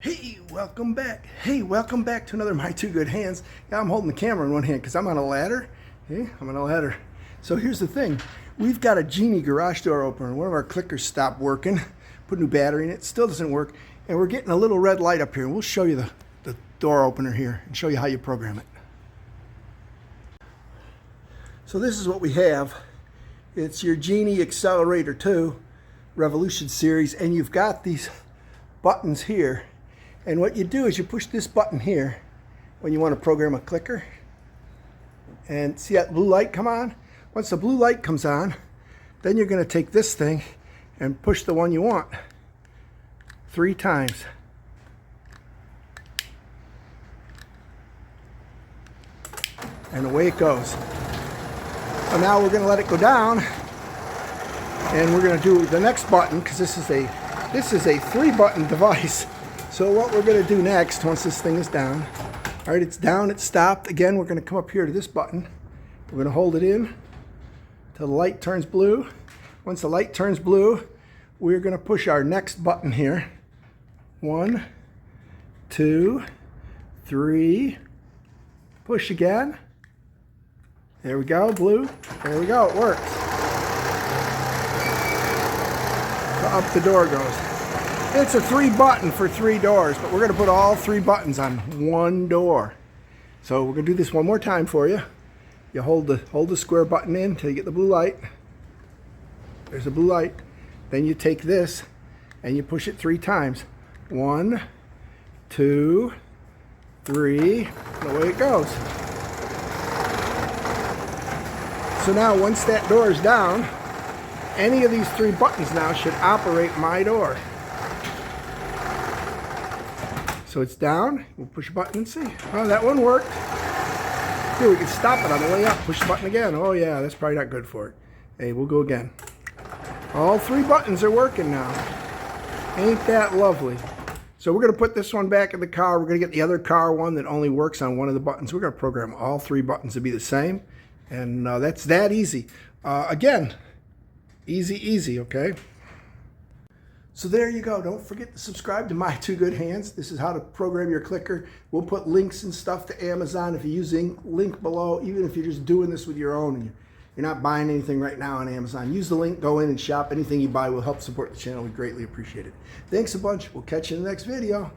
Hey, welcome back. Hey, welcome back to another My Two Good Hands. Yeah, I'm holding the camera in one hand because I'm on a ladder. Hey, I'm on a ladder. So here's the thing. We've got a Genie Garage Door Opener. One of our clickers stopped working. Put a new battery in it. Still doesn't work. And we're getting a little red light up here. And we'll show you the door opener here and show you how you program it. So this is what we have. It's your Genie Accelerator 2 Revolution series. And you've got these buttons here. And what you do is you push this button here when you want to program a clicker. And see that blue light come on? Once the blue light comes on, then you're going to take this thing and push the one you want 3 times. And away it goes. So now we're going to let it go down. And we're going to do the next button because this is a 3-button device. So what we're going to do next, once this thing is down, all right, it's down, it's stopped. Again, we're going to come up here to this button. We're going to hold it in till the light turns blue. Once the light turns blue, we're going to push our next button here. 1, 2, 3. Push again. There we go, blue. There we go, it works. So up the door goes. It's a 3-button for 3 doors, but we're going to put all 3 buttons on one door. So we're going to do this one more time for you. You hold the square button in until you get the blue light. There's a blue light. Then you take this and you push it 3 times. 1, 2, 3, and away it goes. So now once that door is down, any of these 3 buttons now should operate my door. So it's down, we'll push a button and see. Oh, that one worked. Here, we can stop it on the way up. Push the button again. Oh yeah, that's probably not good for it. Hey, we'll go again. All 3 buttons are working now. Ain't that lovely? So we're gonna put this one back in the car. We're gonna get the other car one that only works on one of the buttons. We're gonna program all 3 buttons to be the same. And that's that easy. Again, easy, okay? So there you go. Don't forget to subscribe to My Two Good Hands. This is how to program your clicker. We'll put links and stuff to Amazon if you're using link below, even if you're just doing this with your own and you're not buying anything right now on Amazon. Use the link, go in and shop. Anything you buy will help support the channel. We greatly appreciate it. Thanks a bunch. We'll catch you in the next video.